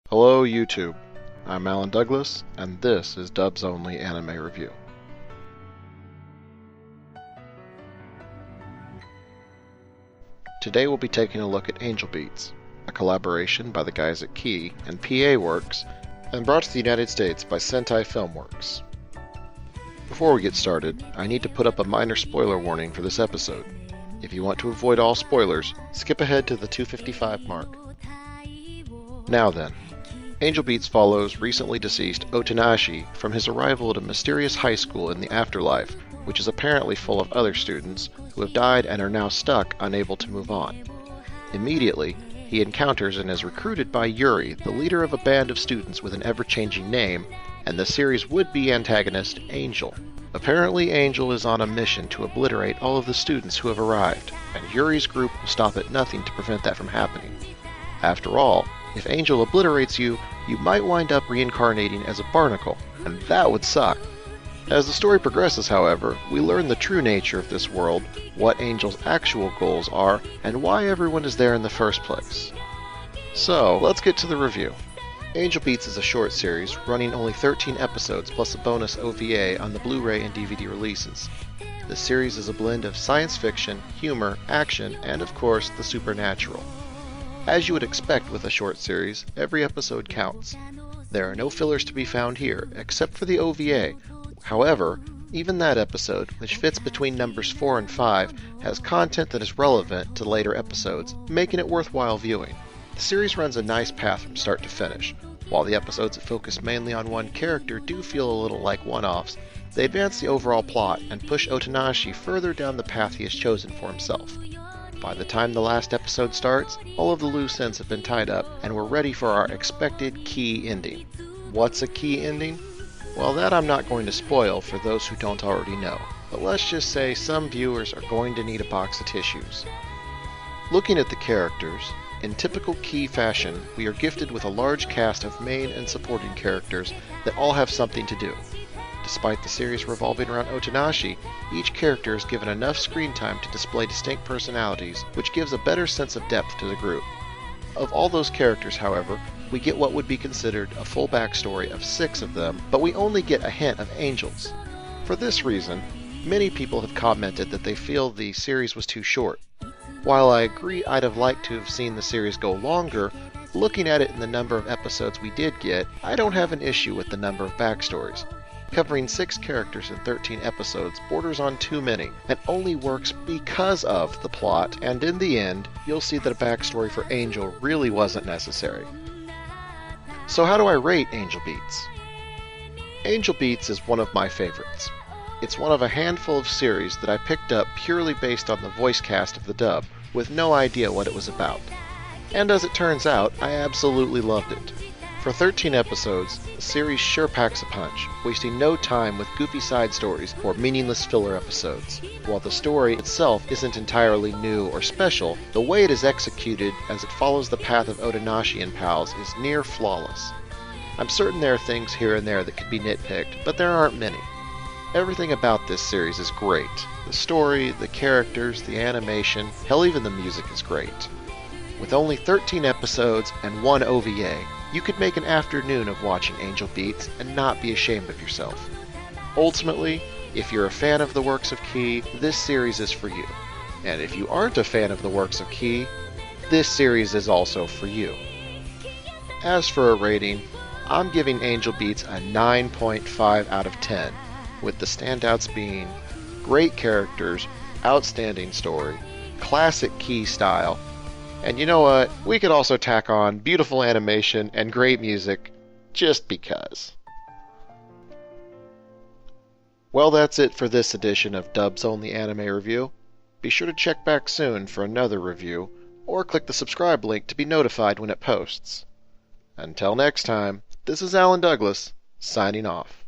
Hello YouTube, I'm Alan Douglas, and this is Dubs Only Anime Review. Today we'll be taking a look at Angel Beats, a collaboration by the guys at Key and P.A. Works, and brought to the United States by Sentai Filmworks. Before we get started, I need to put up a minor spoiler warning for this episode. If you want to avoid all spoilers, skip ahead to the 255 mark. Now then, Angel Beats follows recently deceased Otanashi from his arrival at a mysterious high school in the afterlife, which is apparently full of other students who have died and are now stuck, unable to move on. Immediately, he encounters and is recruited by Yuri, the leader of a band of students with an ever-changing name, and the series' would-be antagonist, Angel. Apparently, Angel is on a mission to obliterate all of the students who have arrived, and Yuri's group will stop at nothing to prevent that from happening. After all, if Angel obliterates you, you might wind up reincarnating as a barnacle, and that would suck. As the story progresses, however, we learn the true nature of this world, what Angel's actual goals are, and why everyone is there in the first place. So, let's get to the review. Angel Beats is a short series, running only 13 episodes plus a bonus OVA on the Blu-ray and DVD releases. The series is a blend of science fiction, humor, action, and of course, the supernatural. As you would expect with a short series, every episode counts. There are no fillers to be found here, except for the OVA. However, even that episode, which fits between numbers 4 and 5, has content that is relevant to later episodes, making it worthwhile viewing. The series runs a nice path from start to finish. While the episodes that focus mainly on one character do feel a little like one-offs, they advance the overall plot and push Otanashi further down the path he has chosen for himself. By the time the last episode starts, all of the loose ends have been tied up, and we're ready for our expected key ending. What's a key ending? Well, that I'm not going to spoil for those who don't already know, but let's just say some viewers are going to need a box of tissues. Looking at the characters, in typical Key fashion, we are gifted with a large cast of main and supporting characters that all have something to do. Despite the series revolving around Otanashi, each character is given enough screen time to display distinct personalities, which gives a better sense of depth to the group. Of all those characters, however, we get what would be considered a full backstory of 6 of them, but we only get a hint of Angel's. For this reason, many people have commented that they feel the series was too short. While I agree I'd have liked to have seen the series go longer, looking at it in the number of episodes we did get, I don't have an issue with the number of backstories. Covering 6 characters in 13 episodes borders on too many, and only works because of the plot, and in the end, you'll see that a backstory for Angel really wasn't necessary. So how do I rate Angel Beats? Angel Beats is one of my favorites. It's one of a handful of series that I picked up purely based on the voice cast of the dub, with no idea what it was about. And as it turns out, I absolutely loved it. For 13 episodes, the series sure packs a punch, wasting no time with goofy side stories or meaningless filler episodes. While the story itself isn't entirely new or special, the way it is executed as it follows the path of Otanashi and pals is near flawless. I'm certain there are things here and there that could be nitpicked, but there aren't many. Everything about this series is great. The story, the characters, the animation, hell, even the music is great. With only 13 episodes and 1 OVA, you could make an afternoon of watching Angel Beats and not be ashamed of yourself. Ultimately, if you're a fan of the works of Key, this series is for you. And if you aren't a fan of the works of Key, this series is also for you. As for a rating, I'm giving Angel Beats a 9.5 out of 10, with the standouts being great characters, outstanding story, classic Key style, and you know what? We could also tack on beautiful animation and great music, just because. Well, that's it for this edition of Dubs Only Anime Review. Be sure to check back soon for another review, or click the subscribe link to be notified when it posts. Until next time, this is Alan Douglas, signing off.